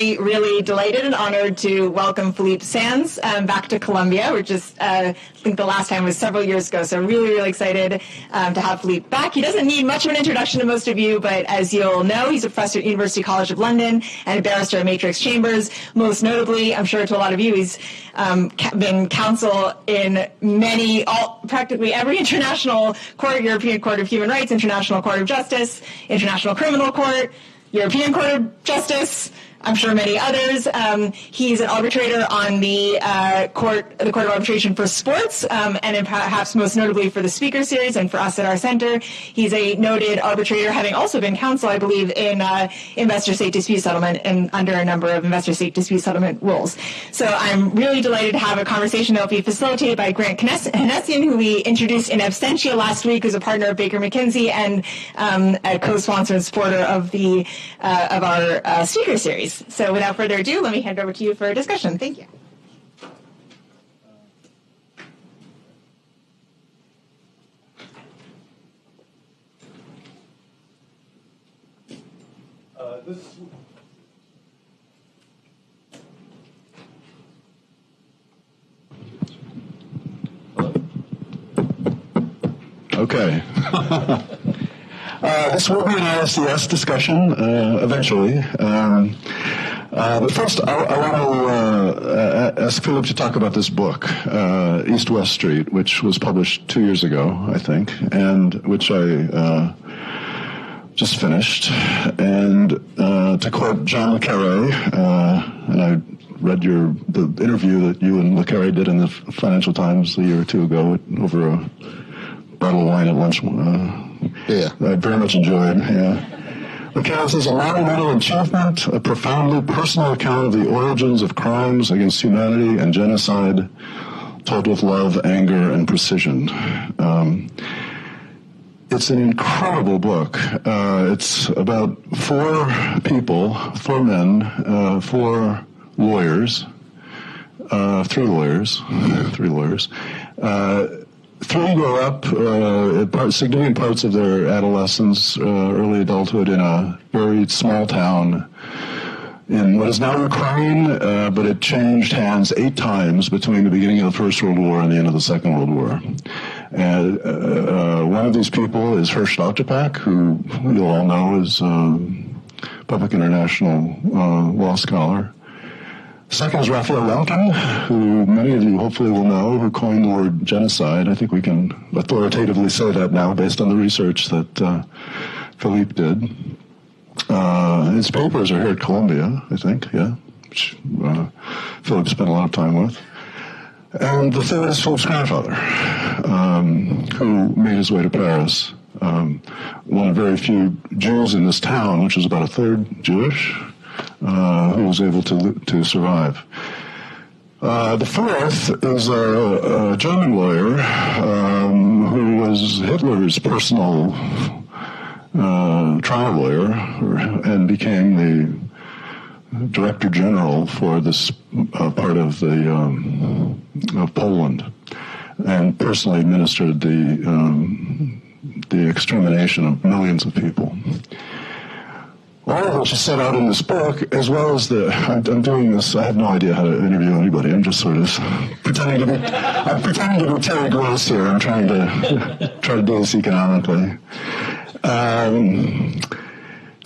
Really delighted and honored to welcome Philippe Sands back to Columbia. We're just, I think the last time was several years ago, so really excited to have Philippe back. He doesn't need much of an introduction to most of you, but as you'll know, he's a professor at University College of London and a barrister at Matrix Chambers. Most notably, I'm sure to a lot of you, he's been counsel in practically every international court, European Court of Human Rights, International Court of Justice, International Criminal Court, European Court of Justice, I'm sure many others. He's an arbitrator on the Court of Arbitration for Sports, and perhaps most notably for the Speaker Series and for us at our center. He's a noted arbitrator, having also been counsel, I believe, in investor state dispute settlement and under a number of investor state dispute settlement rules. So I'm really delighted to have a conversation that will be facilitated by Grant Hanessian, who we introduced in absentia last week, who's a partner of Baker McKenzie and a co-sponsor and supporter of our Speaker Series. So without further ado, let me hand over to you for a discussion. Thank you. Okay. This will be an ISDS discussion eventually. But first, I want to ask Philippe to talk about this book, East-West Street, which was published 2 years ago, I think, and which I just finished. And to quote John Le Carre, and I read the interview that you and Le Carre did in the Financial Times a year or two ago over a bottle of wine at lunch. I very much enjoyed. Le Carre says, a monumental achievement, a profoundly personal account of the origins of crimes against humanity and genocide, told with love, anger, and precision. It's an incredible book. It's about four men, four lawyers, three lawyers. Three grow up significant parts of their adolescence, early adulthood in a very small town in what is now Ukraine, but it changed hands 8 times between the beginning of the First World War and the end of the Second World War. And one of these people is Hersh Lauterpacht, who you'll all know is a public international law scholar. Second is Raphael Lemkin, who many of you hopefully will know, who coined the word genocide. I think we can authoritatively say that now based on the research that Philippe did. His papers are here at Columbia, I think, which Philippe spent a lot of time with. And the third is Philippe's grandfather, who made his way to Paris. One of very few Jews in this town, which was about a third Jewish, who was able to survive. The fourth is a German lawyer who was Hitler's personal trial lawyer and became the director general for this part of of Poland, and personally administered the extermination of millions of people. All of which is set out in this book, as well as I'm doing this, I have no idea how to interview anybody. I'm just sort of pretending to be Terry Gross here. I'm trying to do this economically.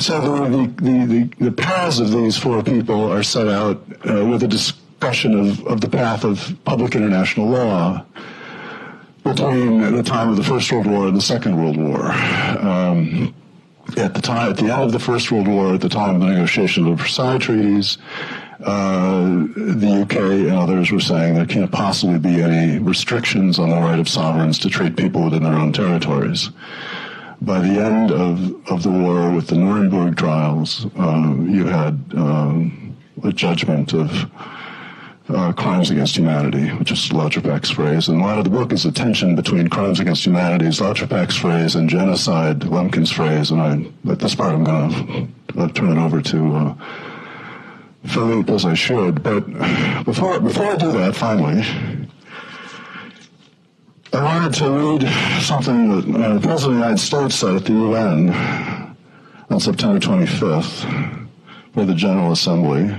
So the paths of these four people are set out with a discussion of the path of public international law between the time of the First World War and the Second World War. At the end of the First World War, at the time of the negotiation of the Versailles treaties, the UK and others were saying there can't possibly be any restrictions on the right of sovereigns to treat people within their own territories. By the end of the war, with the Nuremberg trials, you had a judgment of crimes against humanity, which is Lauterpacht's phrase. And a lot of the book is a tension between crimes against humanity, Lauterpacht's phrase, and genocide, Lemkin's phrase. And at this part, I'm going to turn it over to Philippe, as I should. But before I do that, finally, I wanted to read something that the President of the United States said at the UN on September 25th. for the General Assembly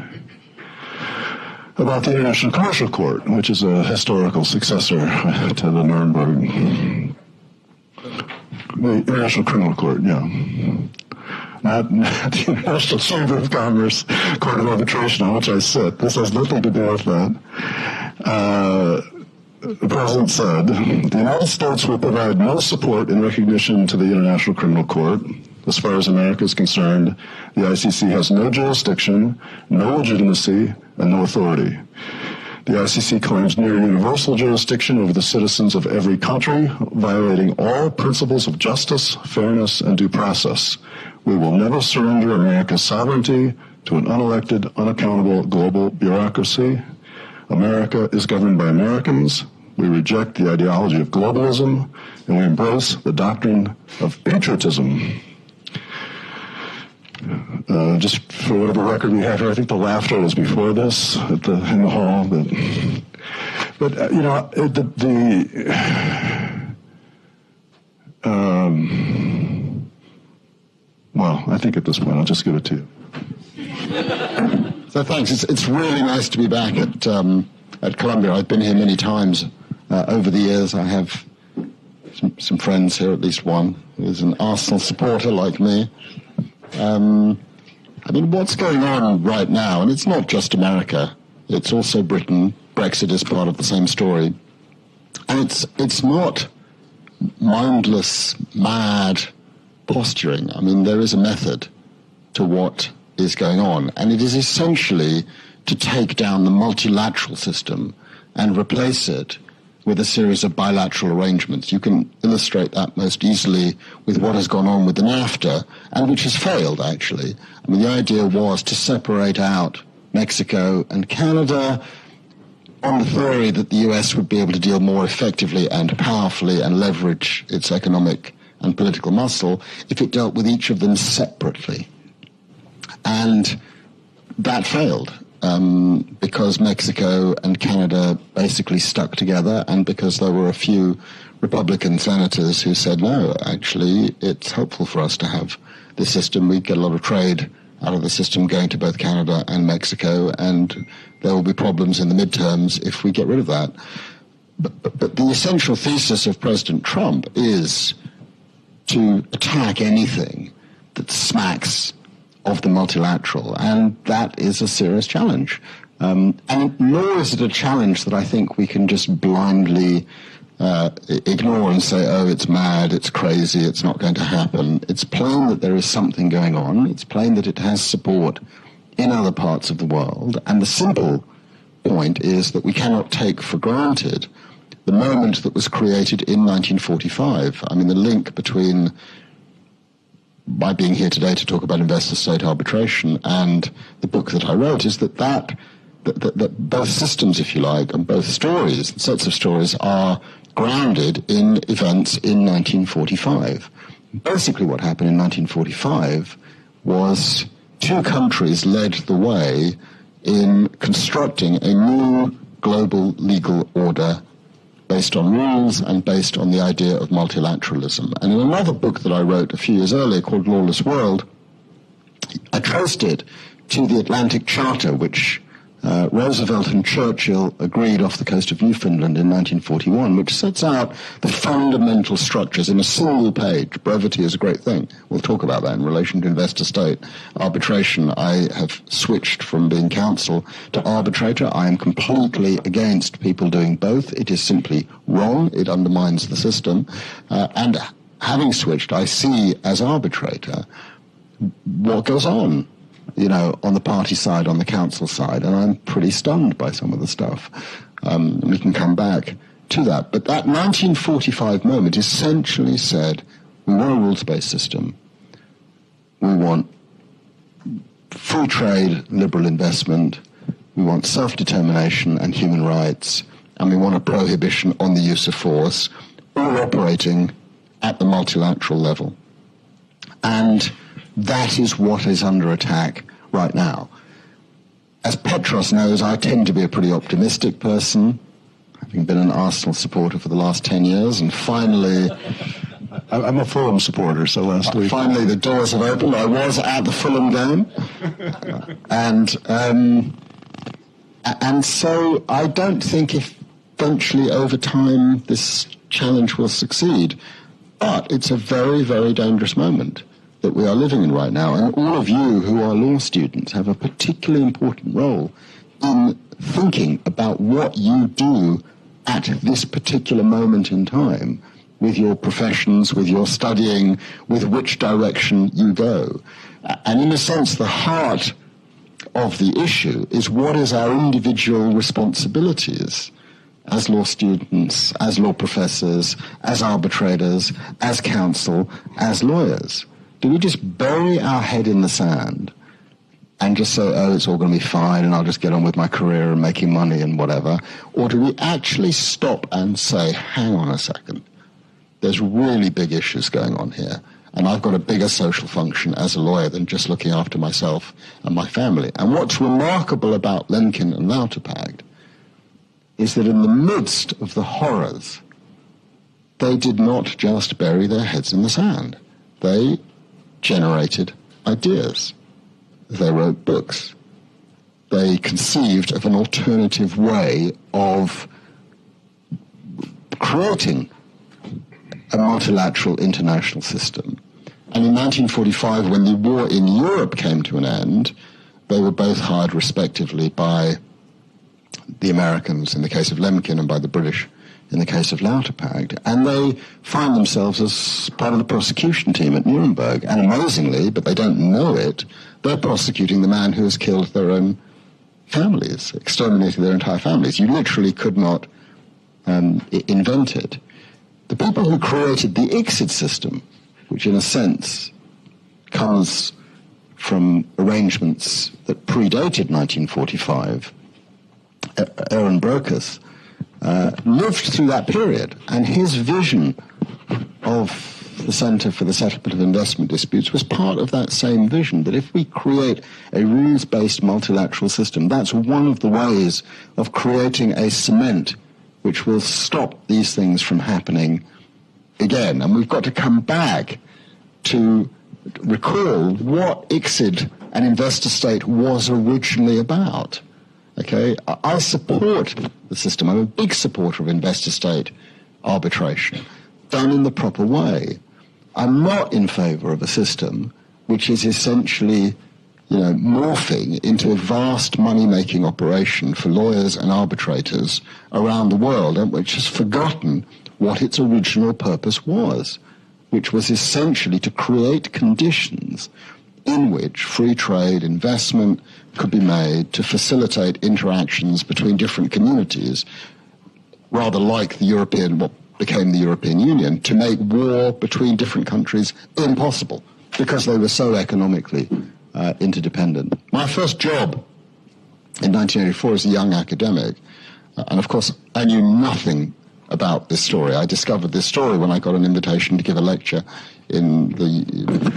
about the International Commercial Court, which is a historical successor to the Nuremberg, the International Criminal Court, yeah. Not the International Chamber of Commerce Court of Arbitration, on which I sit. This has nothing to do with that. The President said, the United States will provide no support in recognition to the International Criminal Court. As far as America is concerned, the ICC has no jurisdiction, no legitimacy, and no authority. The ICC claims near universal jurisdiction over the citizens of every country, violating all principles of justice, fairness, and due process. We will never surrender America's sovereignty to an unelected, unaccountable global bureaucracy. America is governed by Americans. We reject the ideology of globalism, and we embrace the doctrine of patriotism. Just for whatever record we have here, I think the laughter was before this in the hall. But you know, well, I think at this point I'll just give it to you. So thanks. It's really nice to be back at Columbia. I've been here many times over the years. I have some friends here, at least one, who's an Arsenal supporter like me. I mean, what's going on right now, and it's not just America, it's also Britain. Brexit is part of the same story. And it's not mindless, mad posturing. I mean, there is a method to what is going on, and it is essentially to take down the multilateral system and replace it with a series of bilateral arrangements. You can illustrate that most easily with what has gone on with the NAFTA, and which has failed, actually. I mean, the idea was to separate out Mexico and Canada on the theory that the US would be able to deal more effectively and powerfully and leverage its economic and political muscle if it dealt with each of them separately. And that failed. Because Mexico and Canada basically stuck together, and because there were a few Republican senators who said, no, actually, it's helpful for us to have this system. We get a lot of trade out of the system going to both Canada and Mexico, and there will be problems in the midterms if we get rid of that. But the essential thesis of President Trump is to attack anything that smacks of the multilateral, and that is a serious challenge. And nor is it a challenge that I think we can just blindly ignore and say, oh, it's mad, it's crazy, it's not going to happen. It's plain that there is something going on. It's plain that it has support in other parts of the world. And the simple point is that we cannot take for granted the moment that was created in 1945. I mean, the link between my being here today to talk about investor-state arbitration and the book that I wrote is that both systems, if you like, and both stories, sets of stories, are grounded in events in 1945. Basically what happened in 1945 was two countries led the way in constructing a new global legal order based on rules and based on the idea of multilateralism. And in another book that I wrote a few years earlier called Lawless World, I traced it to the Atlantic Charter, which Roosevelt and Churchill agreed off the coast of Newfoundland in 1941, which sets out the fundamental structures in a single page. Brevity is a great thing. We'll talk about that in relation to investor-state arbitration. I have switched from being counsel to arbitrator. I am completely against people doing both. It is simply wrong. It undermines the system. And having switched, I see as arbitrator what goes on, you know, on the party side, on the council side, and I'm pretty stunned by some of the stuff. We can come back to that. But that 1945 moment essentially said, we want a rules-based system. We want free trade, liberal investment. We want self-determination and human rights. And we want a prohibition on the use of force, all operating at the multilateral level. And that is what is under attack right now. As Petros knows, I tend to be a pretty optimistic person, having been an Arsenal supporter for the last 10 years, and finally I'm a Fulham supporter, so last week. Finally, the doors have opened. I was at the Fulham game. And so I don't think eventually over time this challenge will succeed. But it's a very, very dangerous moment that we are living in right now. And all of you who are law students have a particularly important role in thinking about what you do at this particular moment in time with your professions, with your studying, with which direction you go. And in a sense, the heart of the issue is what is our individual responsibilities as law students, as law professors, as arbitrators, as counsel, as lawyers. Do we just bury our head in the sand and just say, oh, it's all going to be fine and I'll just get on with my career and making money and whatever? Or do we actually stop and say, hang on a second, there's really big issues going on here, and I've got a bigger social function as a lawyer than just looking after myself and my family. And what's remarkable about Lemkin and Lauterpacht is that in the midst of the horrors, they did not just bury their heads in the sand. They generated ideas. They wrote books. They conceived of an alternative way of creating a multilateral international system. And in 1945, when the war in Europe came to an end, they were both hired respectively by the Americans in the case of Lemkin and by the British in the case of Lauterpacht, and they find themselves as part of the prosecution team at Nuremberg. And amazingly, but they don't know it, they're prosecuting the man who has killed their own families, exterminated their entire families. You literally could not invent it. The people who created the ICSID system, which in a sense comes from arrangements that predated 1945, Aaron Brokers, lived through that period, and his vision of the Centre for the Settlement of Investment Disputes was part of that same vision, that if we create a rules-based multilateral system, that's one of the ways of creating a cement which will stop these things from happening again. And we've got to come back to recall what ICSID, an investor state, was originally about. Okay, I support the system. I'm a big supporter of investor-state arbitration, done in the proper way. I'm not in favour of a system which is essentially, morphing into a vast money-making operation for lawyers and arbitrators around the world, and which has forgotten what its original purpose was, which was essentially to create conditions in which free trade, investment could be made to facilitate interactions between different communities, rather like what became the European Union, to make war between different countries impossible because they were so economically interdependent. My first job in 1984 as a young academic, and of course I knew nothing about this story. I discovered this story when I got an invitation to give a lecture in the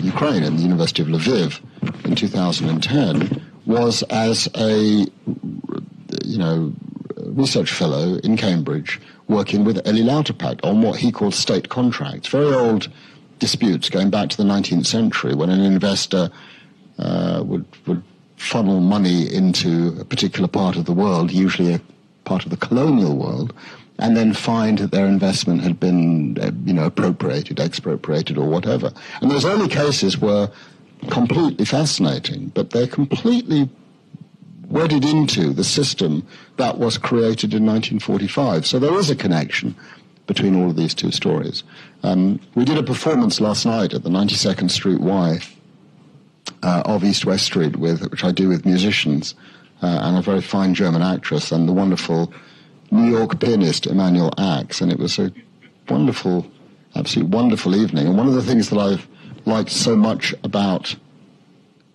Ukraine, in the University of Lviv in 2010, was as a research fellow in Cambridge working with Eli Lauterpacht on what he called state contracts, very old disputes going back to the 19th century when an investor would funnel money into a particular part of the world, usually a part of the colonial world, and then find that their investment had been, appropriated, expropriated, or whatever. And those early cases were completely fascinating, but they're completely wedded into the system that was created in 1945. So there is a connection between all of these two stories. We did a performance last night at the 92nd Street Y of East West Street, which I do with musicians, and a very fine German actress, and the wonderful New York pianist Emanuel Axe, and it was a wonderful, absolutely wonderful evening. And one of the things that I've liked so much about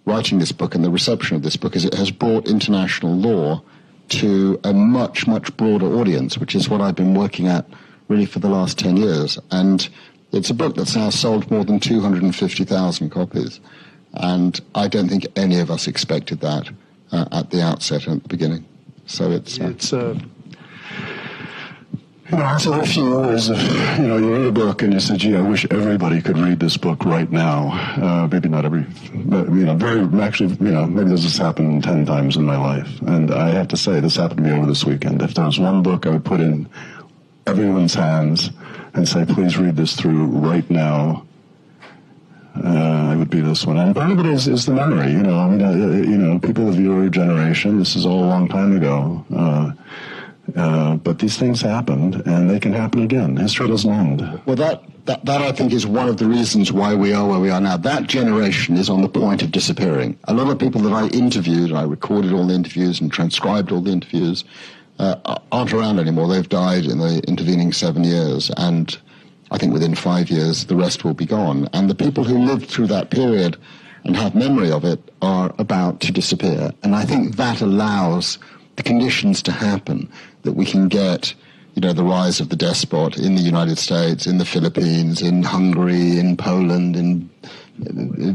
writing this book and the reception of this book is it has brought international law to a much, much broader audience, which is what I've been working at really for the last 10 years. And it's a book that's now sold more than 250,000 copies. And I don't think any of us expected that So if you read a book and you say, gee, I wish everybody could read this book right now. Maybe not every, but, maybe this has happened 10 times in my life. And I have to say, this happened to me over this weekend. If there was one book I would put in everyone's hands and say, please read this through right now, it would be this one. And part of it is the memory, people of your generation, this is all a long time ago. But these things happened, and they can happen again. History doesn't end. Well, that I think is one of the reasons why we are where we are now. That generation is on the point of disappearing. A lot of people that I interviewed, I recorded all the interviews and transcribed all the interviews, aren't around anymore. They've died in the intervening 7 years, and I think within 5 years the rest will be gone. And the people who lived through that period and have memory of it are about to disappear. And I think that allows the conditions to happen that we can get, the rise of the despot in the United States, in the Philippines, in Hungary, in Poland, in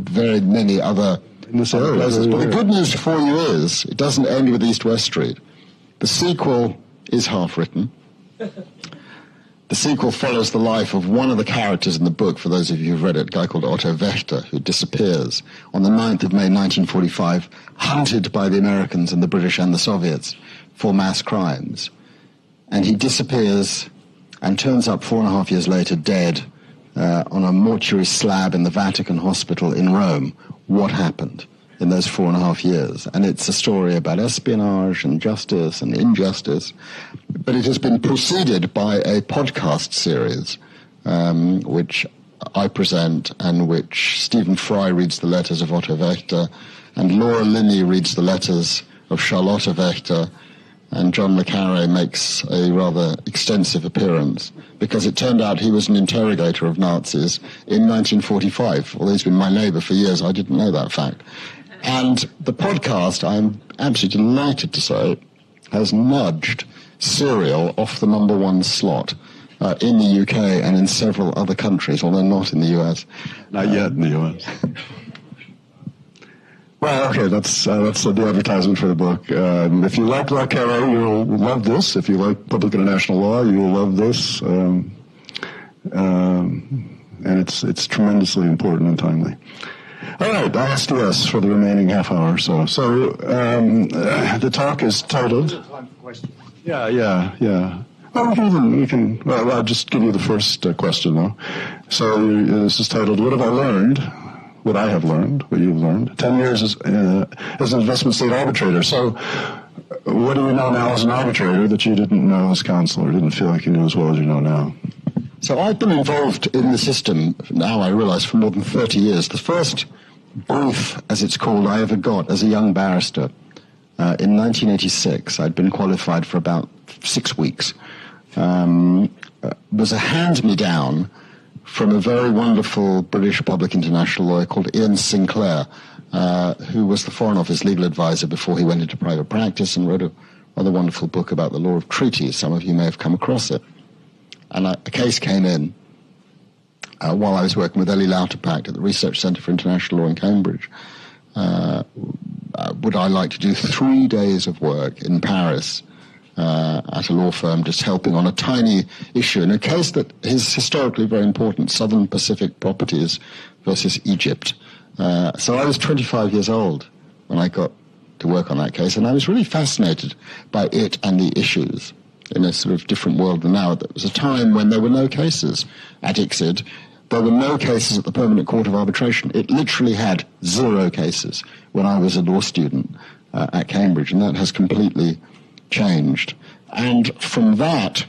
very many other places. But the good news for you is it doesn't end with East-West Street. The sequel is half written. The sequel follows the life of one of the characters in the book, for those of you who've read it, a guy called Otto Wächter, who disappears on the 9th of May 1945, hunted by the Americans and the British and the Soviets for mass crimes. And he disappears and turns up 4.5 years later dead on a mortuary slab in the Vatican Hospital in Rome. What happened in those 4.5 years? And it's a story about espionage and justice and injustice. But it has been preceded by a podcast series, which I present, and which Stephen Fry reads the letters of Otto Wächter, and Laura Linney reads the letters of Charlotte Wächter, and John le Carré makes a rather extensive appearance, because it turned out he was an interrogator of Nazis in 1945. Although he's been my neighbour for years, I didn't know that fact. And the podcast, I'm absolutely delighted to say, has nudged Serial off the #1 slot in the UK and in several other countries, although not in the US. Not yet in the US. Well, okay, that's the advertisement for the book. If you like Le Carré, you'll love this. If you like public international law, you will love this. And it's tremendously important and timely. All right, ISDS for the remaining half hour or so. So the talk is titled... Yeah. Well, I'll just give you the first question, though. So this is titled, What Have I Learned? What I have learned, what you've learned. 10 years as an investment state arbitrator. So what do you know now as an arbitrator that you didn't know as counsel, or didn't feel like you knew as well as you know now? So I've been involved in the system, now I realize, for more than 30 years. The first brief, as it's called, I ever got as a young barrister in 1986. I'd been qualified for about 6 weeks. Was a hand-me-down from a very wonderful British public international lawyer called Ian Sinclair, who was the Foreign Office legal advisor before he went into private practice and wrote a rather wonderful book about the law of treaties. Some of you may have come across it. And a case came in while I was working with Ellie Lauterpacht at the Research Centre for International Law in Cambridge. Would I like to do 3 days of work in Paris at a law firm, just helping on a tiny issue in a case that is historically very important, Southern Pacific Properties versus Egypt. So I was 25 years old when I got to work on that case, and I was really fascinated by it and the issues in a sort of different world than now. There was a time when there were no cases at ICSID. There were no cases at the Permanent Court of Arbitration. It literally had 0 cases when I was a law student at Cambridge, and that has completely changed. And from that,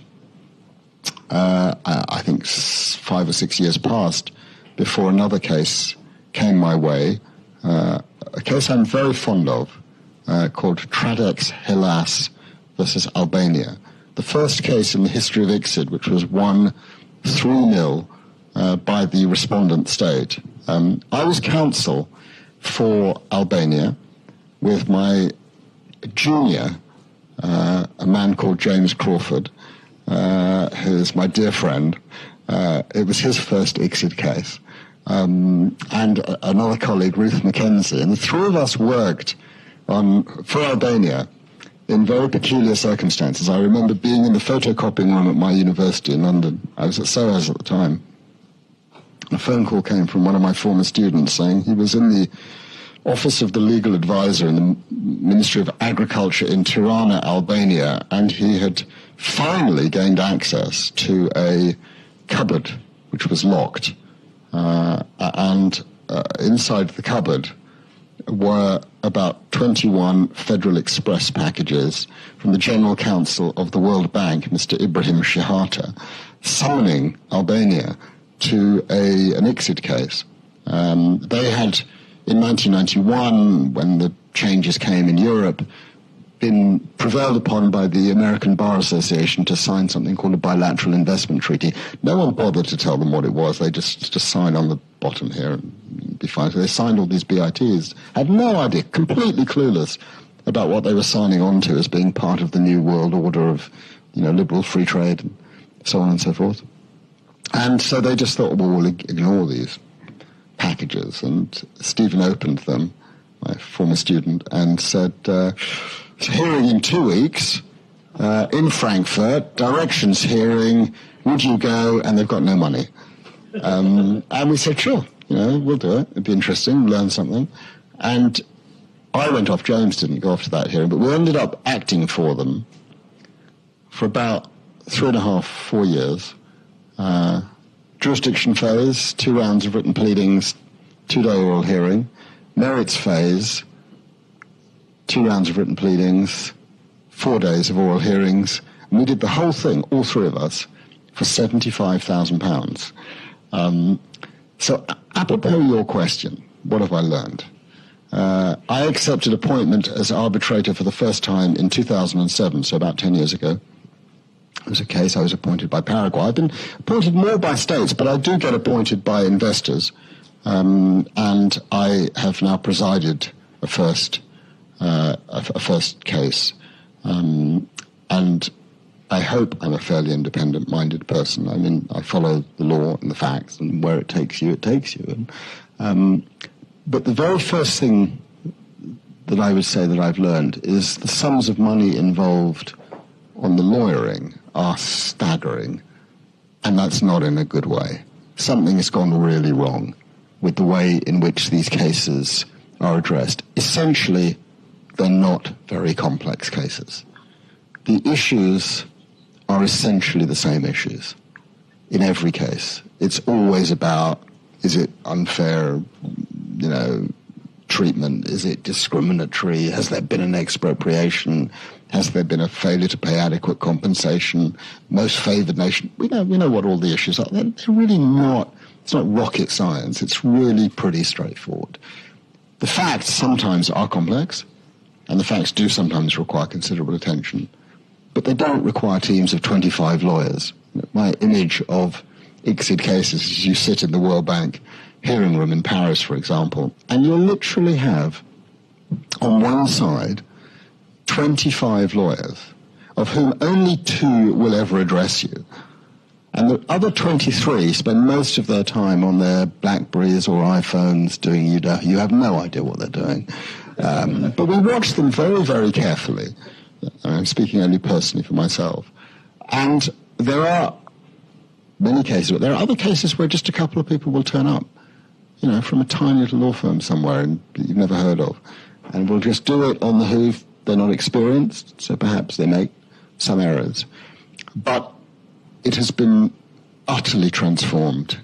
I think 5 or 6 years passed before another case came my way, a case I'm very fond of, called Tradex Hellas versus Albania. The first case in the history of ICSID, which was won 3-0 by the respondent state. I was counsel for Albania with my junior, a man called James Crawford, who's my dear friend. It was his first ICSID case. And another colleague, Ruth Mackenzie. And the 3 of us worked for Albania in very peculiar circumstances. I remember being in the photocopying room at my university in London. I was at SOAS at the time. A phone call came from one of my former students saying he was in the office of the legal advisor in the Ministry of Agriculture in Tirana, Albania, and he had finally gained access to a cupboard which was locked. And inside the cupboard were about 21 Federal Express packages from the General Counsel of the World Bank, Mr. Ibrahim Shihata, summoning Albania to an ICSID case. They had, in 1991, when the changes came in Europe, been prevailed upon by the American Bar Association to sign something called a bilateral investment treaty. No one bothered to tell them what it was. They just signed on the bottom here and be fine. So they signed all these BITs, had no idea, completely clueless about what they were signing on to as being part of the new world order of, liberal free trade and so on and so forth. And so they just thought, well, we'll ignore these packages. And Stephen opened them, my former student, and said, hearing in 2 weeks in Frankfurt, directions hearing, would you go? And they've got no money. And we said, sure, we'll do it. It'd be interesting, learn something. And I went off, James didn't go off to that hearing, but we ended up acting for them for about 3.5, 4 years. Jurisdiction phase, 2 rounds of written pleadings, 2-day oral hearing. Merits phase, 2 rounds of written pleadings, 4 days of oral hearings. And we did the whole thing, all 3 of us, for £75,000. So apropos your question, what have I learned? I accepted appointment as arbitrator for the first time in 2007, so about 10 years ago. It was a case I was appointed by Paraguay. I've been appointed more by states, but I do get appointed by investors. And I have now presided a first case. And I hope I'm a fairly independent-minded person. I mean, I follow the law and the facts, and where it takes you, it takes you. But the very first thing that I would say that I've learned is the sums of money involved on the lawyering are staggering, and that's not in a good way. Something has gone really wrong with the way in which these cases are addressed. Essentially, they're not very complex cases. The issues are essentially the same issues in every case. It's always about, is it unfair, treatment? Is it discriminatory? Has there been an expropriation? Has there been a failure to pay adequate compensation? Most favored nation? We know what all the issues are. They're really not, it's not rocket science. It's really pretty straightforward. The facts sometimes are complex, and the facts do sometimes require considerable attention, but they don't require teams of 25 lawyers. My image of ICSID cases is you sit in the World Bank hearing room in Paris, for example, and you'll literally have, on one side, 25 lawyers, of whom only 2 will ever address you. And the other 23 spend most of their time on their BlackBerries or iPhones doing, you have no idea what they're doing. But we watch them very, very carefully. I'm speaking only personally for myself. And there are many cases, but there are other cases where just a couple of people will turn up, from a tiny little law firm somewhere and you've never heard of. And will just do it on the hoof. They're not experienced, so perhaps they make some errors. But it has been utterly transformed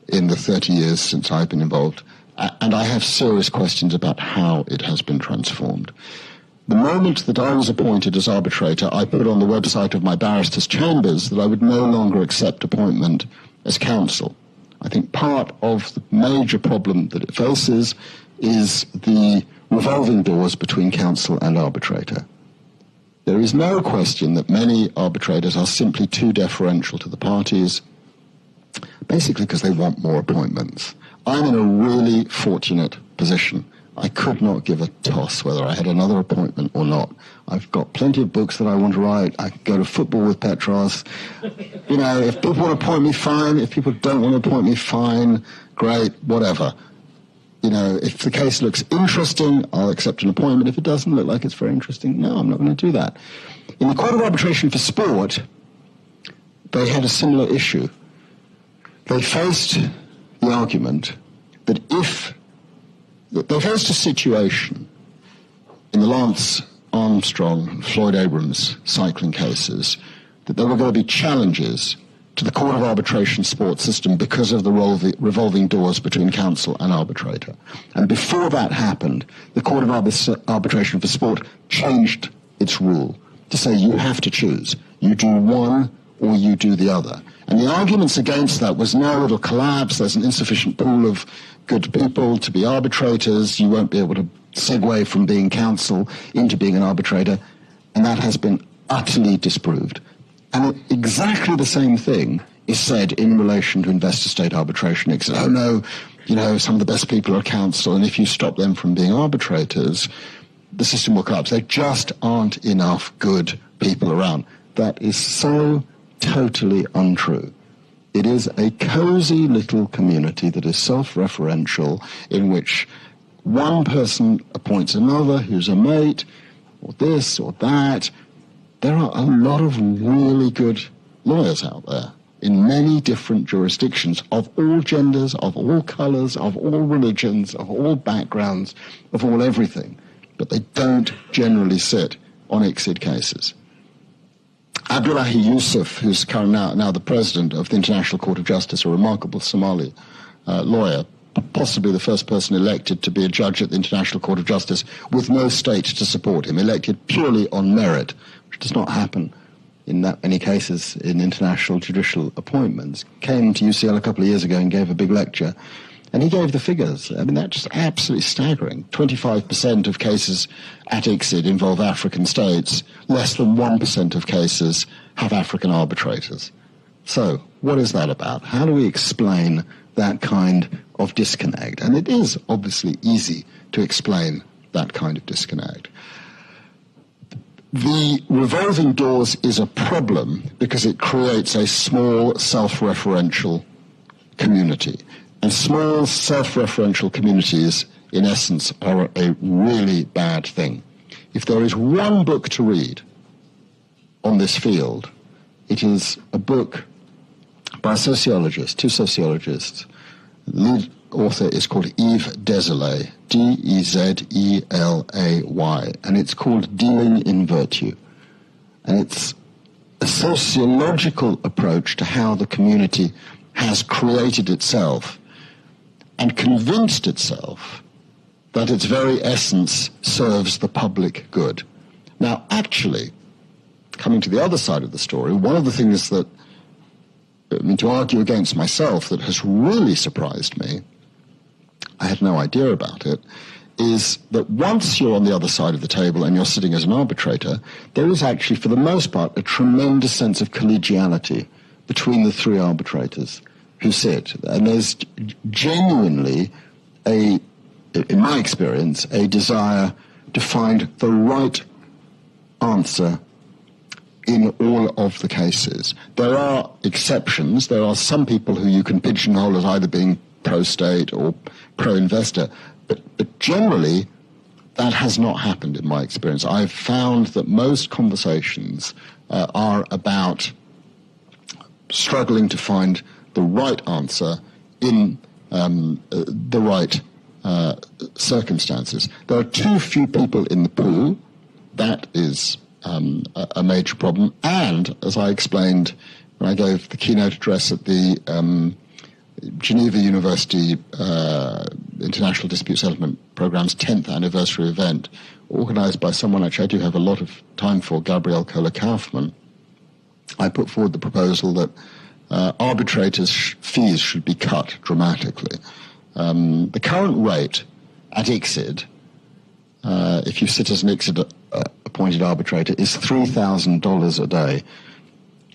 in the 30 years since I've been involved. And I have serious questions about how it has been transformed. The moment that I was appointed as arbitrator, I put on the website of my barristers' chambers that I would no longer accept appointment as counsel. I think part of the major problem that it faces is the revolving doors between counsel and arbitrator. There is no question that many arbitrators are simply too deferential to the parties, basically because they want more appointments. I'm in a really fortunate position. I could not give a toss whether I had another appointment or not. I've got plenty of books that I want to write. I can go to football with Petros. If people want to appoint me, fine. If people don't want to appoint me, fine. Great, whatever. if the case looks interesting, I'll accept an appointment. If it doesn't look like it's very interesting, no, I'm not going to do that. In the Court of Arbitration for Sport, they had a similar issue. They faced the argument that they faced a situation in the Lance Armstrong, Floyd Abrams cycling cases, that there were going to be challenges to the Court of Arbitration sport system because of the revolving doors between counsel and arbitrator. And before that happened, the Court of Arbitration for Sport changed its rule to say you have to choose. You do one or you do the other. And the arguments against that was, no, it'll collapse, there's an insufficient pool of good people to be arbitrators, you won't be able to segue from being counsel into being an arbitrator, and that has been utterly disproved. And exactly the same thing is said in relation to investor-state arbitration. It's, oh no, some of the best people are counsel, and if you stop them from being arbitrators, the system will collapse. There just aren't enough good people around. That is so totally untrue. It is a cozy little community that is self-referential, in which one person appoints another who's a mate, or this or that. There are a lot of really good lawyers out there in many different jurisdictions, of all genders, of all colours, of all religions, of all backgrounds, of all everything. But they don't generally sit on ICSID cases. Abdullahi Yusuf, who's currently now the president of the International Court of Justice, a remarkable Somali lawyer, possibly the first person elected to be a judge at the International Court of Justice with no state to support him, elected purely on merit, which does not happen in that many cases in international judicial appointments, came to UCL a couple of years ago and gave a big lecture. And he gave the figures. I mean, that's just absolutely staggering. 25% of cases at ICSID involve African states. Less than 1% of cases have African arbitrators. So, what is that about? How do we explain that kind of disconnect? And it is obviously easy to explain that kind of disconnect. The revolving doors is a problem because it creates a small self-referential community. And small self-referential communities, in essence, are a really bad thing. If there is one book to read on this field, it is a book by a sociologist, two sociologists. The lead author is called Yves Dezelay, Dezelay, and it's called Dealing in Virtue. And it's a sociological approach to how the community has created itself and convinced itself that its very essence serves the public good. Now, actually, coming to the other side of the story, one of the things that, to argue against myself, that has really surprised me, I had no idea about it, is that once you're on the other side of the table and you're sitting as an arbitrator, there is actually, for the most part, a tremendous sense of collegiality between the three arbitrators who sit. And there's genuinely in my experience, a desire to find the right answer in all of the cases. There are exceptions. There are some people who you can pigeonhole as either being pro-state or pro-investor, but generally that has not happened in my experience. I've found that most conversations are about struggling to find the right answer in the right circumstances. There are too few people in the pool. That is a major problem. And, as I explained when I gave the keynote address at the Geneva University International Dispute Settlement Programme's 10th anniversary event, organised by someone actually I do have a lot of time for, Gabrielle Kohler-Kaufmann, I put forward the proposal that arbitrators' fees should be cut dramatically. The current rate at ICSID, if you sit as an ICSID appointed arbitrator, is $3,000 a day.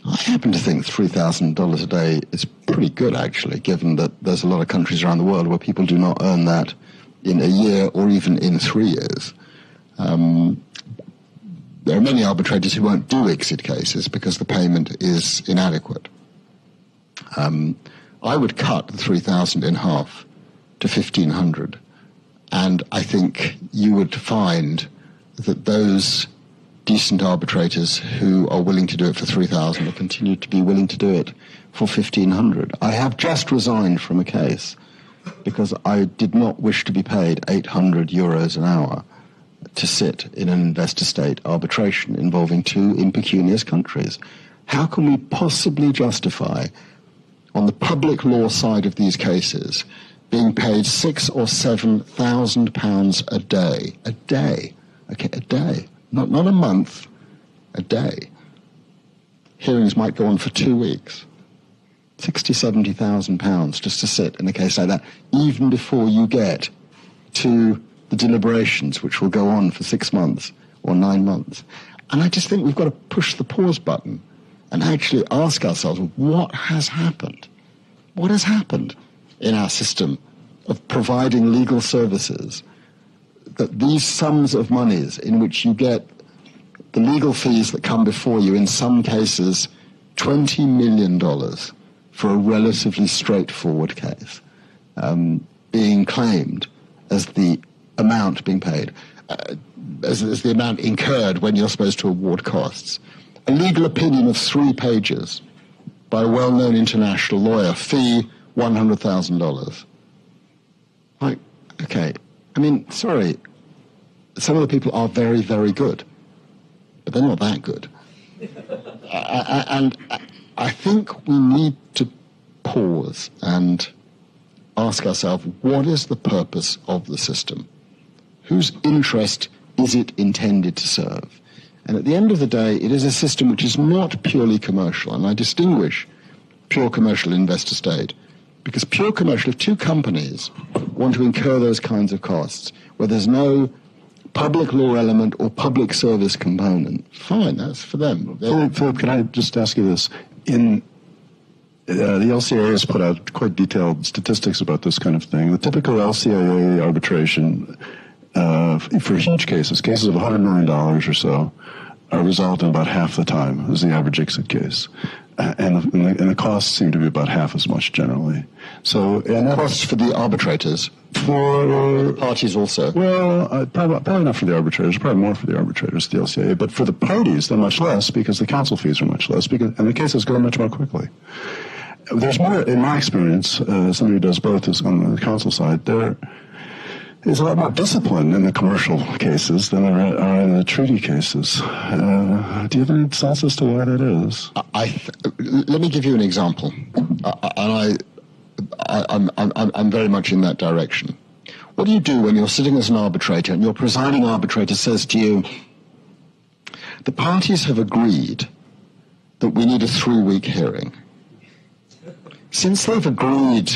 I happen to think $3,000 a day is pretty good, actually, given that there's a lot of countries around the world where people do not earn that in a year or even in 3 years. There are many arbitrators who won't do ICSID cases because the payment is inadequate. I would cut the $3,000 in half to $1,500 And I think you would find that those decent arbitrators who are willing to do it for 3,000 will continue to be willing to do it for 1,500. I have just resigned from a case because I did not wish to be paid 800 euros an hour to sit in an investor-state arbitration involving two impecunious countries. How can we possibly justify, on the public law side of these cases, being paid £6,000 or £7,000 a day? A day. Okay, a day. Not a month, a day. Hearings might go on for 2 weeks. £60,000, £70,000 just to sit in a case like that, even before you get to the deliberations, which will go on for 6 months or 9 months. And I just think we've got to push the pause button and actually ask ourselves, what has happened? What has happened in our system of providing legal services, that these sums of monies in which you get the legal fees that come before you, in some cases $20 million for a relatively straightforward case, being claimed as the amount being paid, as the amount incurred when you're supposed to award costs. A legal opinion of 3 pages by a well-known international lawyer, fee $100,000. Like, okay, I mean, sorry, some of the people are very, very good, but they're not that good. And I think we need to pause and ask ourselves, what is the purpose of the system? Whose interest is it intended to serve? And at the end of the day, it is a system which is not purely commercial, and I distinguish pure commercial investor state, because pure commercial, if two companies want to incur those kinds of costs, where there's no public law element or public service component, fine, that's for them. Philip, can I just ask you this? The LCAA has put out quite detailed statistics about this kind of thing. The typical LCAA arbitration for huge cases of $100 million or so, result in about half the time as the average exit case. And the costs seem to be about half as much generally. So, and costs for the arbitrators? For parties also? Well, probably not for the arbitrators, probably more for the arbitrators, the LCAA. But for the parties, they're much less because the counsel fees are much less, and the cases go much more quickly. There's more, in my experience, somebody who does both is on the counsel side, there is a lot more discipline in the commercial cases than there are in the treaty cases. Do you have any sense as to why that is? Let me give you an example, and I'm very much in that direction. What do you do when you're sitting as an arbitrator and your presiding arbitrator says to you, the parties have agreed that we need a 3-week hearing. Since they've agreed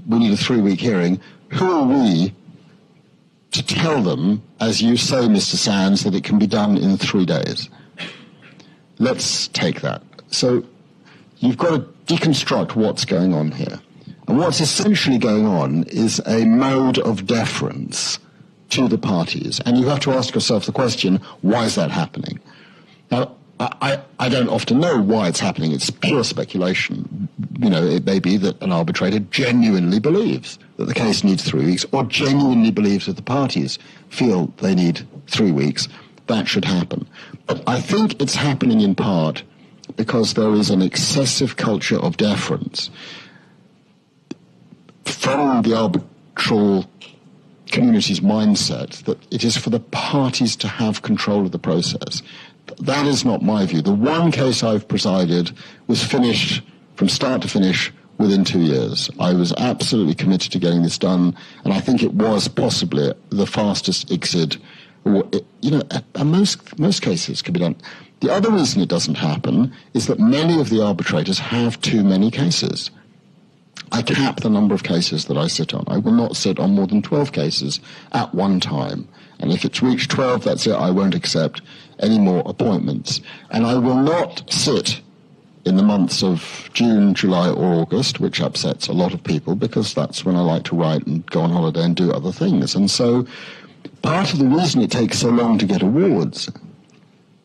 we need a 3-week hearing, who are we to tell them, as you say, Mr. Sands, that it can be done in 3 days? Let's take that. So you've got to deconstruct what's going on here. And what's essentially going on is a mode of deference to the parties. And you have to ask yourself the question, why is that happening? Now, I don't often know why it's happening. It's pure speculation. You know, it may be that an arbitrator genuinely believes that the case needs 3 weeks, or genuinely believes that the parties feel they need 3 weeks. That should happen. But I think it's happening in part because there is an excessive culture of deference from the arbitral community's mindset that it is for the parties to have control of the process. That is not my view. The one case I've presided was finished from start to finish within 2 years. I was absolutely committed to getting this done, and I think it was possibly the fastest ICSID. You know, most cases can be done. The other reason it doesn't happen is that many of the arbitrators have too many cases. I cap the number of cases that I sit on. I will not sit on more than 12 cases at one time. And if it's reached 12, that's it. I won't accept any more appointments. And I will not sit in the months of June, July, or August, which upsets a lot of people because that's when I like to write and go on holiday and do other things. And so part of the reason it takes so long to get awards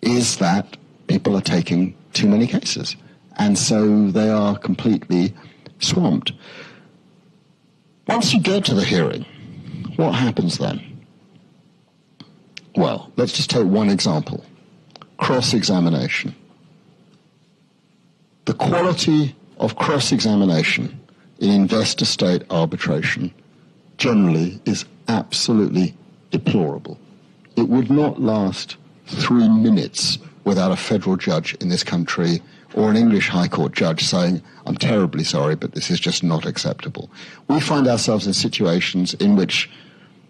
is that people are taking too many cases. And so they are completely swamped. Once you get to the hearing, what happens then? Well, let's just take one example. Cross-examination. The quality of cross-examination in investor-state arbitration generally is absolutely deplorable. It would not last 3 minutes without a federal judge in this country or an English High Court judge saying, I'm terribly sorry, but this is just not acceptable. We find ourselves in situations in which,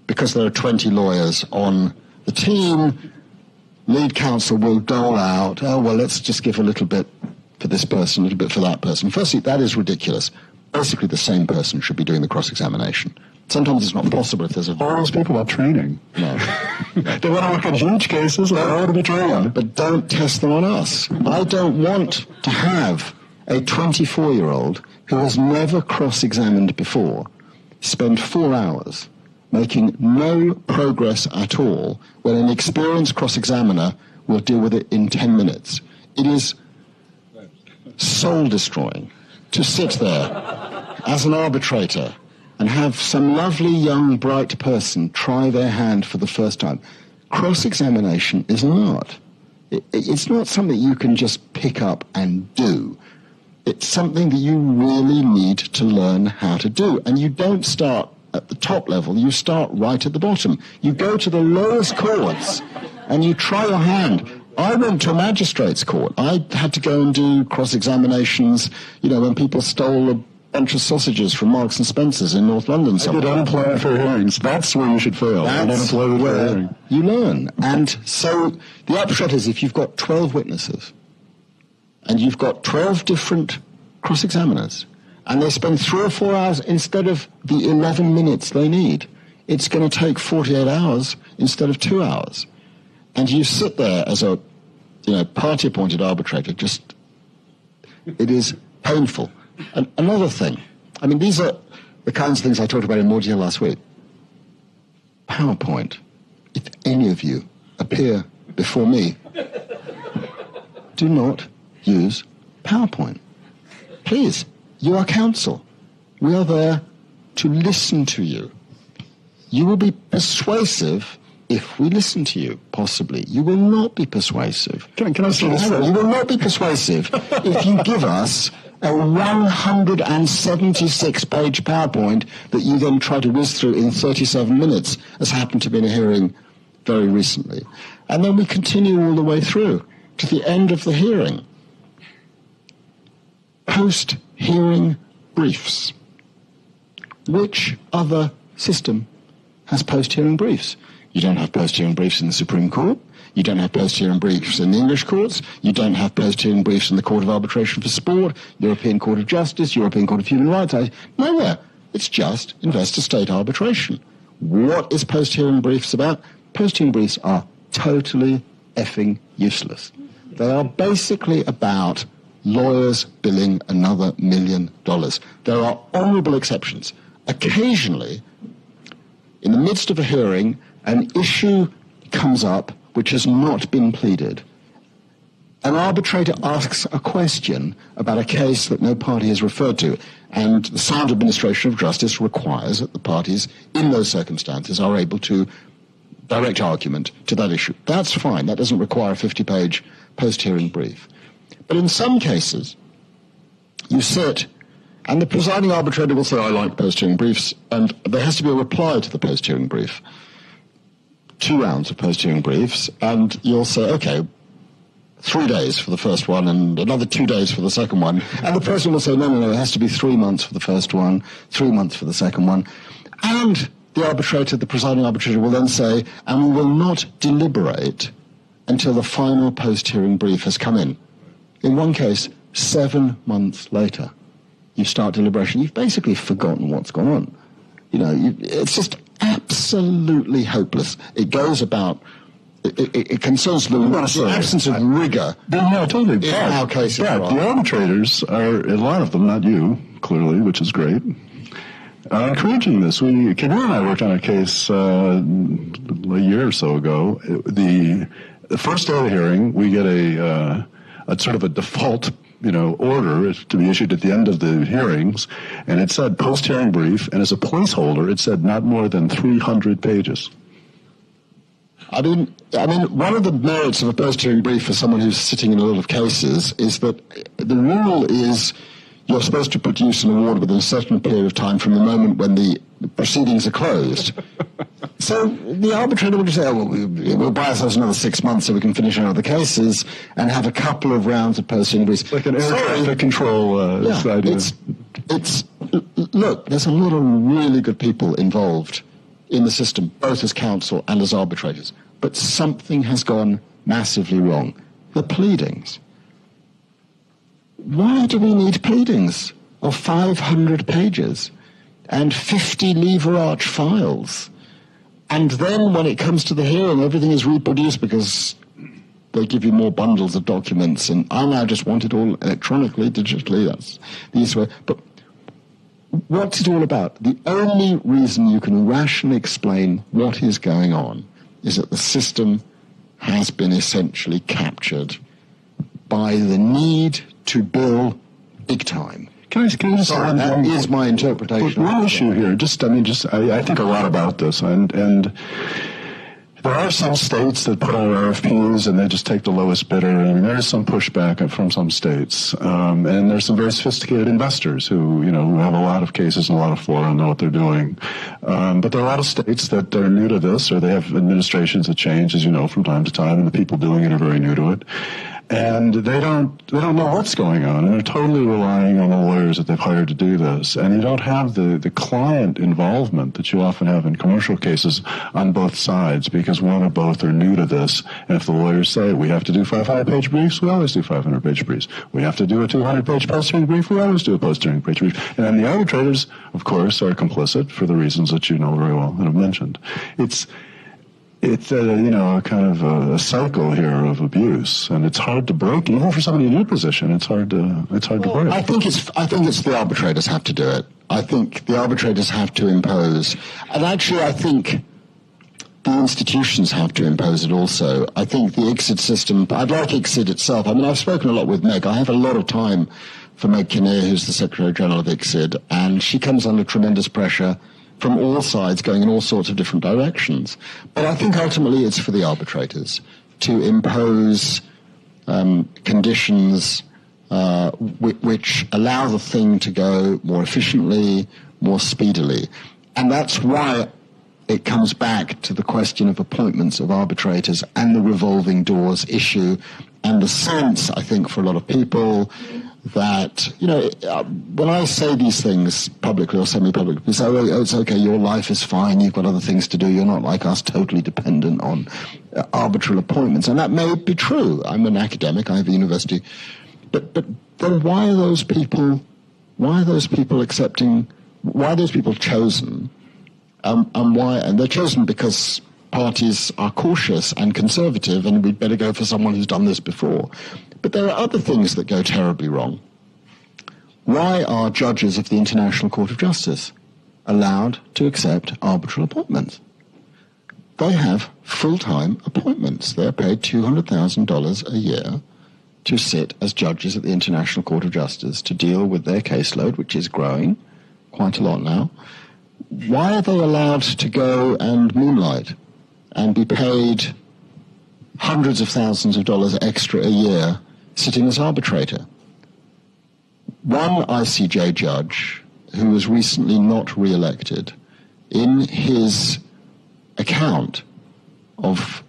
because there are 20 lawyers on the team, lead counsel will dole out, oh, well, let's just give a little bit for this person, a little bit for that person. Firstly, that is ridiculous. Basically, the same person should be doing the cross-examination. Sometimes it's not possible if there's a... All those people are training. No. They want to work in huge cases, they ought to be trained. But don't test them on us. I don't want to have a 24-year-old who has never cross-examined before spend 4 hours making no progress at all when an experienced cross-examiner will deal with it in 10 minutes. It is soul-destroying to sit there as an arbitrator and have some lovely young bright person try their hand for the first time. Cross-examination is an art. It's not something you can just pick up and do. It's something that you really need to learn how to do. And you don't start at the top level, you start right at the bottom. You go to the lowest courts and you try your hand. I went to a magistrate's court. I had to go and do cross-examinations, when people stole a bunch of sausages from Marks and Spencer's in North London somewhere. I did unemployment for hearings. That's where you should fail. That's where you learn. And so the upshot is, if you've got 12 witnesses and you've got 12 different cross-examiners and they spend 3 or 4 hours instead of the 11 minutes they need, it's going to take 48 hours instead of 2 hours. And you sit there as a party-appointed arbitrator, it is painful. And another thing, these are the kinds of things I talked about in more detail last week. PowerPoint. If any of you appear before me, do not use PowerPoint. Please, you are counsel. We are there to listen to you. You will be persuasive if we listen to you, possibly. You will not be persuasive. Can I say this? You will not be persuasive if you give us a 176-page PowerPoint that you then try to whiz through in 37 minutes, as happened to be in a hearing very recently. And then we continue all the way through to the end of the hearing. Post-hearing briefs. Which other system has post-hearing briefs? You don't have post-hearing briefs in the Supreme Court. You don't have post-hearing briefs in the English courts. You don't have post-hearing briefs in the Court of Arbitration for Sport, European Court of Justice, European Court of Human Rights. Nowhere. It's just investor-state arbitration. What is post-hearing briefs about? Post-hearing briefs are totally effing useless. They are basically about lawyers billing another $1 million. There are honourable exceptions. Occasionally, in the midst of a hearing, an issue comes up which has not been pleaded. An arbitrator asks a question about a case that no party has referred to, and the sound administration of justice requires that the parties in those circumstances are able to direct argument to that issue. That's fine. That doesn't require a 50-page post-hearing brief. But in some cases, you sit, and the presiding arbitrator will say, I like post-hearing briefs, and there has to be a reply to the post-hearing brief. 2 rounds of post-hearing briefs, and you'll say, okay, 3 days for the first one and another 2 days for the second one. And the president will say, no, it has to be 3 months for the first one, 3 months for the second one. And the arbitrator, the presiding arbitrator, will then say, and we will not deliberate until the final post-hearing brief has come in. In one case, 7 months later, you start deliberation. You've basically forgotten what's gone on. It's just absolutely hopeless. It goes about, it concerns the absence of rigor. No, totally. In our cases. But the arbitrators are, a lot of them, not you, clearly, which is great, are encouraging this. Kevin and I worked on a case a year or so ago. The first day of the hearing, we get a sort of a default order to be issued at the end of the hearings, and it said post-hearing brief, and as a placeholder, it said not more than 300 pages. I mean, one of the merits of a post-hearing brief for someone who's sitting in a lot of cases is that the rule is you're supposed to produce an award within a certain period of time from the moment when the proceedings are closed. So the arbitrator would say, we'll buy ourselves another 6 months so we can finish another cases and have a couple of rounds of post-hearing briefs. Like an air traffic control idea. Look, there's a lot of really good people involved in the system, both as counsel and as arbitrators. But something has gone massively wrong. The pleadings. Why do we need pleadings of 500 pages and 50 lever arch files? And then when it comes to the hearing, everything is reproduced because they give you more bundles of documents. And I now just want it all electronically, digitally. That's the easiest way. But what's it all about? The only reason you can rationally explain what is going on is that the system has been essentially captured by the need to bill big time. Can I just so that is my interpretation. One issue here, I think a lot about this, and there are some states that put out RFPs and they just take the lowest bidder. I mean, there is some pushback from some states, and there's some very sophisticated investors who have a lot of cases and a lot of fora and know what they're doing. But there are a lot of states that are new to this, or they have administrations that change, as you know, from time to time, and the people doing it are very new to it. And they don't know what's going on, and they're totally relying on the lawyers that they've hired to do this. And you don't have the client involvement that you often have in commercial cases on both sides, because one or both are new to this. And if the lawyers say, we have to do 500-page briefs, we always do 500-page briefs. We have to do a 200-page post-hearing brief, we always do a post-hearing brief. And then the arbitrators, of course, are complicit for the reasons that you know very well and have mentioned. It's a kind of a cycle here of abuse, and it's hard to break. Even for somebody in your position, it's hard to break. I think it's the arbitrators have to do it. I think the arbitrators have to impose, and actually, I think the institutions have to impose it also. I think the ICSID system. I'd like ICSID itself. I mean, I've spoken a lot with Meg. I have a lot of time for Meg Kinnear, who's the Secretary General of ICSID, and she comes under tremendous pressure from all sides, going in all sorts of different directions. But I think ultimately it's for the arbitrators to impose conditions which allow the thing to go more efficiently, more speedily. And that's why it comes back to the question of appointments of arbitrators and the revolving doors issue, and the sense, I think, for a lot of people that, when I say these things publicly or semi-publicly, people say, oh, it's okay, your life is fine, you've got other things to do, you're not like us, totally dependent on arbitral appointments. And that may be true. I'm an academic, I have a university. But then why are those people accepting, why are those people chosen? And they're chosen because parties are cautious and conservative, and we'd better go for someone who's done this before. But there are other things that go terribly wrong. Why are judges of the International Court of Justice allowed to accept arbitral appointments? They have full-time appointments. They're paid $200,000 a year to sit as judges at the International Court of Justice to deal with their caseload, which is growing quite a lot now. Why are they allowed to go and moonlight and be paid hundreds of thousands of dollars extra a year sitting as arbitrator? One ICJ judge who was recently not re-elected, in his account of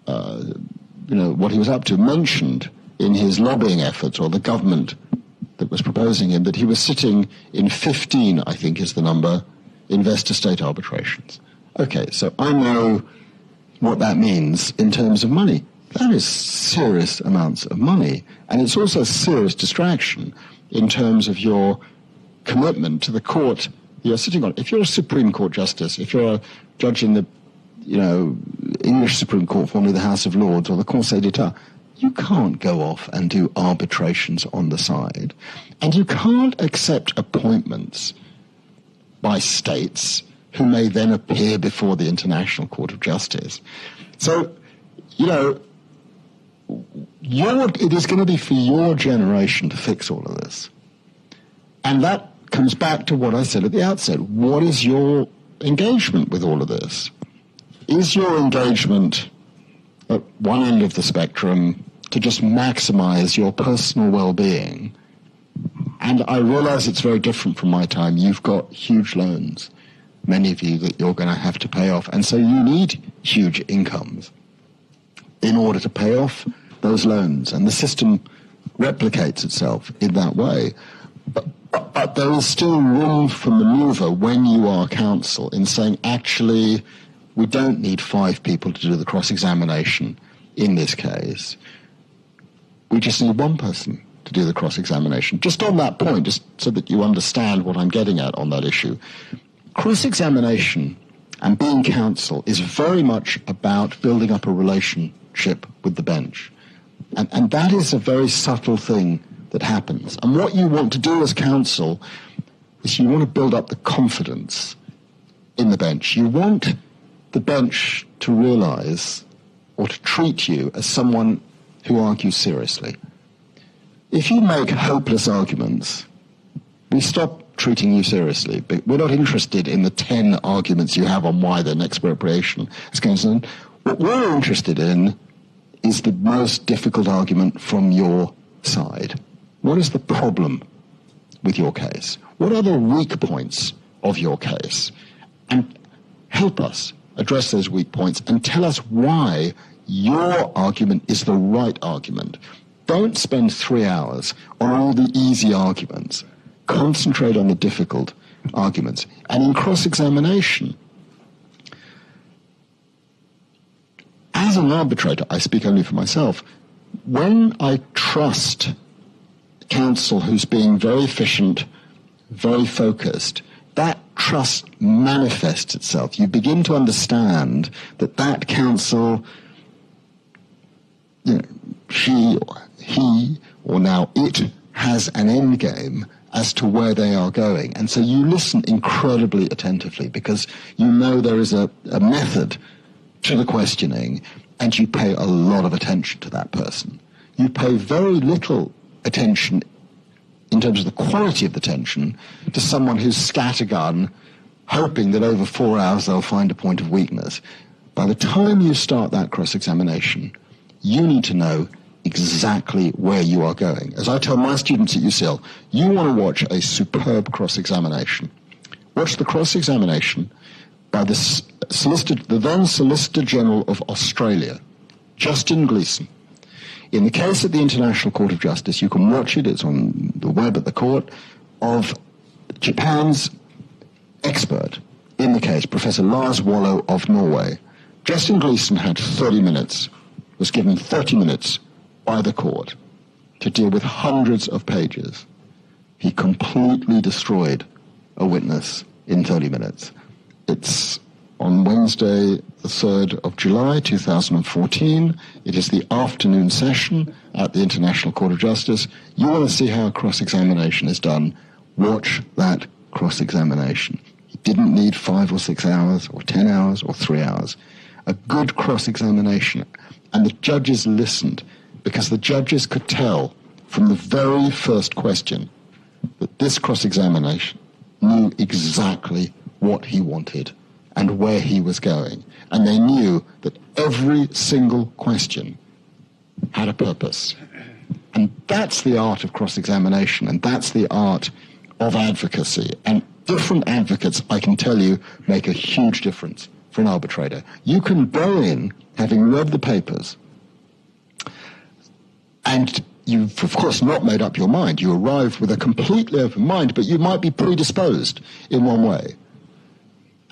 what he was up to, mentioned in his lobbying efforts, or the government that was proposing him, that he was sitting in 15, I think is the number, investor-state arbitrations. Okay, so I know what that means in terms of money. That is serious amounts of money. And it's also a serious distraction in terms of your commitment to the court you're sitting on. If you're a Supreme Court justice, if you're a judge in the English Supreme Court, formerly the House of Lords, or the Conseil d'Etat, you can't go off and do arbitrations on the side. And you can't accept appointments by states who may then appear before the International Court of Justice. So, it is going to be for your generation to fix all of this. And that comes back to what I said at the outset. What is your engagement with all of this? Is your engagement at one end of the spectrum to just maximize your personal well-being? And I realize it's very different from my time. You've got huge loans, many of you, that you're going to have to pay off. And so you need huge incomes in order to pay off those loans. And the system replicates itself in that way. But there is still room for maneuver when you are counsel in saying, actually, we don't need 5 people to do the cross-examination in this case. We just need 1 person to do the cross-examination. Just on that point, just so that you understand what I'm getting at on that issue, cross-examination and being counsel is very much about building up a relationship with the bench. And that is a very subtle thing that happens. And what you want to do as counsel is you want to build up the confidence in the bench. You want the bench to realize or to treat you as someone who argues seriously. If you make hopeless arguments, we stop treating you seriously. But we're not interested in the 10 arguments you have on why the expropriation is concerned. What we're interested in is the most difficult argument from your side. What is the problem with your case? What are the weak points of your case? And help us address those weak points and tell us why your argument is the right argument. Don't spend 3 hours on all the easy arguments. Concentrate on the difficult arguments. And in cross-examination, as an arbitrator, I speak only for myself, when I trust counsel who's being very efficient, very focused, that trust manifests itself. You begin to understand that counsel, he or now it has an end game as to where they are going. And so you listen incredibly attentively because you know there is a method to the questioning and you pay a lot of attention to that person. You pay very little attention in terms of the quality of the tension to someone who's scattergun, hoping that over 4 hours they'll find a point of weakness. By the time you start that cross-examination, you need to know exactly where you are going. As I tell my students at UCL, you want to watch a superb cross-examination. Watch the cross-examination by the then Solicitor General of Australia, Justin Gleeson. In the case at the International Court of Justice, you can watch it, it's on the web at the court, of Japan's expert in the case, Professor Lars Wallow of Norway. Justin Gleeson had 30 minutes, was given 30 minutes by the court to deal with hundreds of pages. He completely destroyed a witness in 30 minutes. It's on Wednesday, the 3rd of July, 2014. It is the afternoon session at the International Court of Justice. You want to see how a cross-examination is done, watch that cross-examination. It didn't need 5 or 6 hours, or 10 hours, or 3 hours. A good cross-examination. And the judges listened, because the judges could tell from the very first question that this cross-examination knew exactly what he wanted and where he was going. And they knew that every single question had a purpose. And that's the art of cross-examination, and that's the art of advocacy. And different advocates, I can tell you, make a huge difference for an arbitrator. You can go in, having read the papers, and you've, of course, not made up your mind. You arrive with a completely open mind, but you might be predisposed in one way.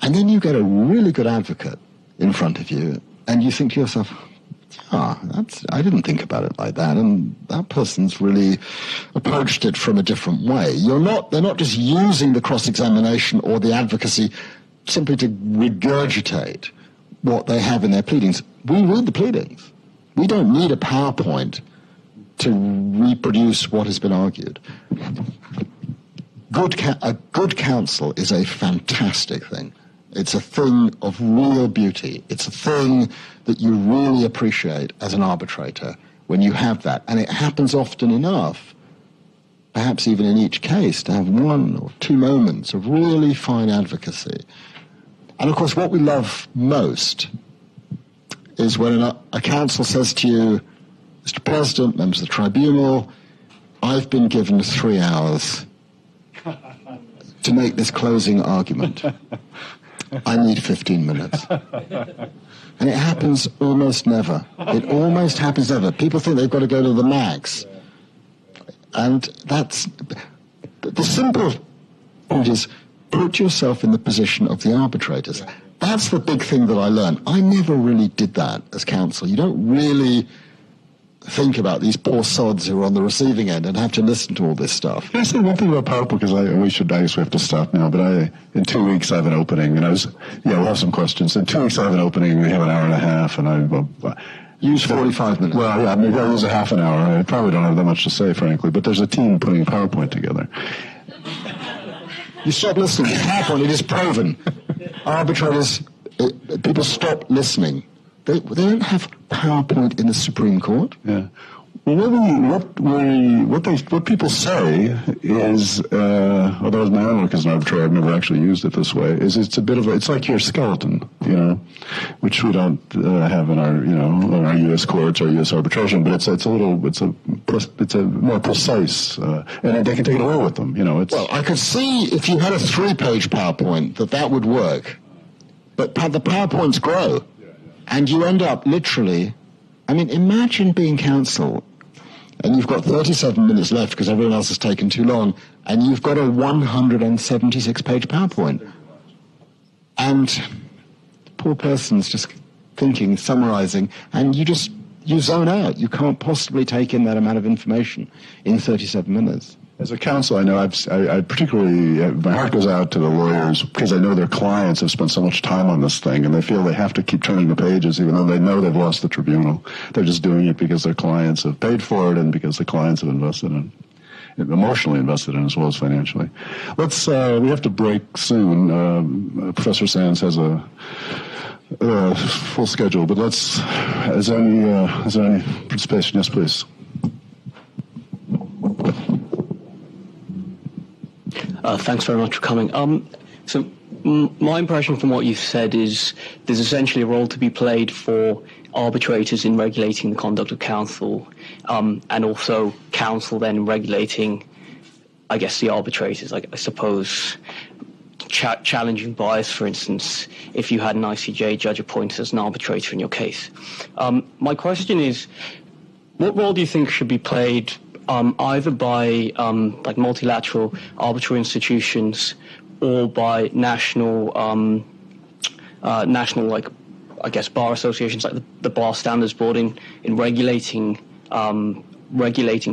And then you get a really good advocate in front of you, and you think to yourself, I didn't think about it like that, and that person's really approached it from a different way. They're not just using the cross-examination or the advocacy simply to regurgitate what they have in their pleadings. We read the pleadings. We don't need a PowerPoint to reproduce what has been argued. A good counsel is a fantastic thing. It's a thing of real beauty. It's a thing that you really appreciate as an arbitrator when you have that. And it happens often enough, perhaps even in each case, to have one or two moments of really fine advocacy. And of course, what we love most is when a counsel says to you, Mr. President, members of the tribunal, I've been given 3 hours to make this closing argument. I need 15 minutes. And it happens almost never. It almost happens never. People think they've got to go to the max. And that's the simple point is, put yourself in the position of the arbitrators. That's the big thing that I learned. I never really did that as counsel. You don't really think about these poor sods who are on the receiving end and have to listen to all this stuff. Can I say one thing about PowerPoint? Because I guess we have to stop now, but in 2 weeks I have an opening, and we'll have some questions. In 2 weeks I have an opening, we have an hour and a half, and use 45 minutes. Well, yeah, maybe I'll use a half an hour. I probably don't have that much to say, frankly, but there's a team putting PowerPoint together. You stop listening to PowerPoint, it is proven. Arbitrators, people stop listening. They don't have PowerPoint in the Supreme Court. Yeah. Well, what people say is, although as my own work as an arbitrator, I've never actually used it this way, is it's like your skeleton, which we don't have in our U.S. courts or U.S. arbitration, but it's a more precise, and they can take it away with them, Well, I could see if you had a 3-page PowerPoint that would work, but the PowerPoints grow, and you end up literally, imagine being counsel, and you've got 37 minutes left because everyone else has taken too long, and you've got a 176-page PowerPoint. And the poor person's just thinking, summarizing, and you zone out. You can't possibly take in that amount of information in 37 minutes. As a counsel, I know I particularly, my heart goes out to the lawyers because I know their clients have spent so much time on this thing and they feel they have to keep turning the pages even though they know they've lost the tribunal. They're just doing it because their clients have paid for it and because the clients have invested in it, emotionally invested in it as well as financially. We have to break soon. Professor Sands has a full schedule, but is there any participation? Yes, please. Thanks very much for coming. So my impression from what you've said is there's essentially a role to be played for arbitrators in regulating the conduct of counsel, and also counsel then in regulating, I guess, the arbitrators. I suppose challenging bias, for instance, if you had an ICJ judge appointed as an arbitrator in your case. My question is, what role do you think should be played either by multilateral arbitral institutions or by national bar associations like the Bar Standards Board in regulating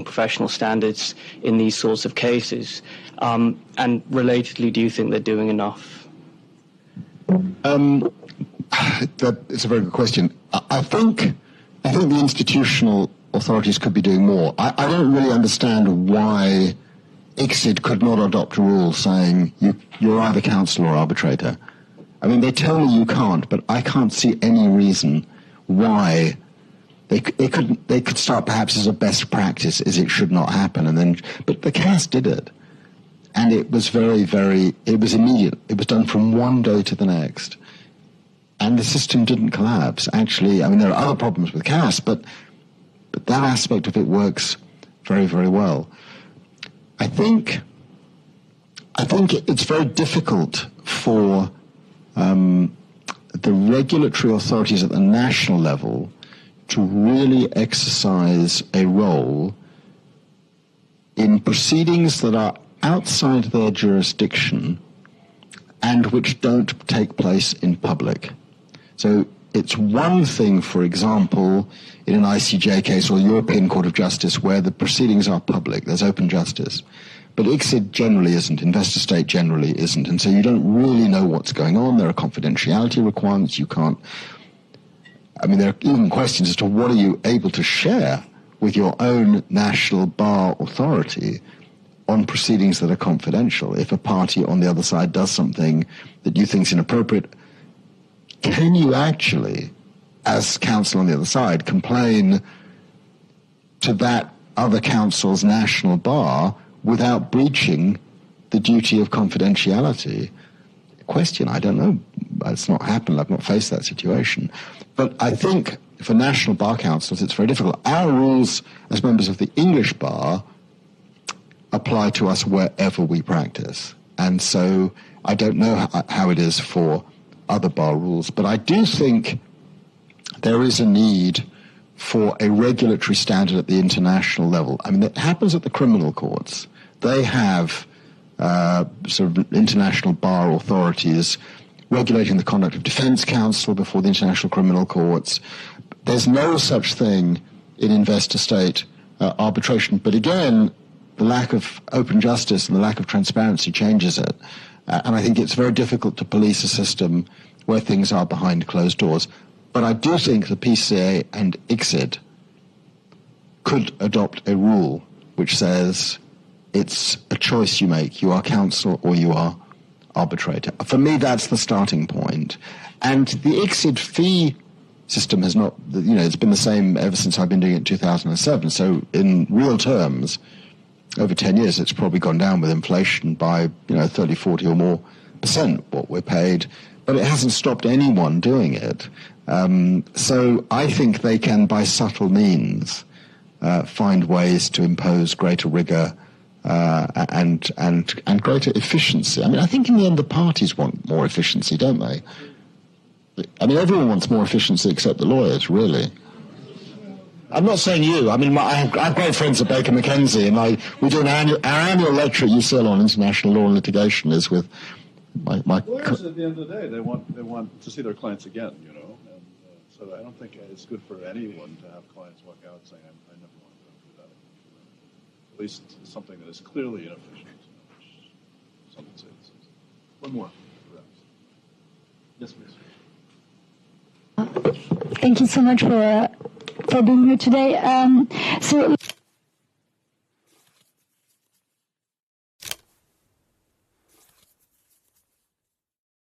professional standards in these sorts of cases? And relatedly, do you think they're doing enough? It's a very good question. I think the institutional authorities could be doing more. I don't really understand why ICSID could not adopt a rule saying you're either counsel or arbitrator. They tell me you can't, but I can't see any reason why they could start perhaps as a best practice as it should not happen. But the CAS did it. And it was it was immediate. It was done from one day to the next. And the system didn't collapse. Actually, there are other problems with CAS, but that aspect of it works very, very well. I think it's very difficult for the regulatory authorities at the national level to really exercise a role in proceedings that are outside their jurisdiction and which don't take place in public. So it's one thing, for example, in an ICJ case or European Court of Justice where the proceedings are public, there's open justice. But ICSID generally isn't, investor state generally isn't, and so you don't really know what's going on. There are confidentiality requirements. You can't, there are even questions as to what are you able to share with your own national bar authority on proceedings that are confidential. If a party on the other side does something that you think is inappropriate, can you actually, as counsel on the other side, complain to that other council's national bar without breaching the duty of confidentiality? Question, I don't know. It's not happened. I've not faced that situation. But I think for national bar councils, it's very difficult. Our rules as members of the English bar apply to us wherever we practice. And so I don't know how it is for other bar rules, but I do think there is a need for a regulatory standard at the international level. I mean, it happens at the criminal courts. They have sort of international bar authorities regulating the conduct of defense counsel before the international criminal courts. There's no such thing in investor-state arbitration. But again, the lack of open justice and the lack of transparency changes it. And I think it's very difficult to police a system where things are behind closed doors. But I do think the PCA and ICSID could adopt a rule which says it's a choice you make. You are counsel or you are arbitrator. For me, that's the starting point. And the ICSID fee system has not, it's been the same ever since I've been doing it in 2007. So in real terms, over 10 years, it's probably gone down with inflation by, 30, 40 or more % what we're paid. But it hasn't stopped anyone doing it. So I think they can, by subtle means, find ways to impose greater rigor and greater efficiency. I mean, I think in the end the parties want more efficiency, don't they? I mean, everyone wants more efficiency except the lawyers, really. I'm not saying you. I mean, I have great friends at Baker McKenzie, and we do our annual lecture at UCL on international law and litigation is with my lawyers. At the end of the day, they want to see their clients again, and so I don't think it's good for anyone to have clients walk out saying, "I never want to do that." At least it's something that is clearly inefficient. Some would say this is. One more, perhaps. Yes, please. Thank you so much for being here today. So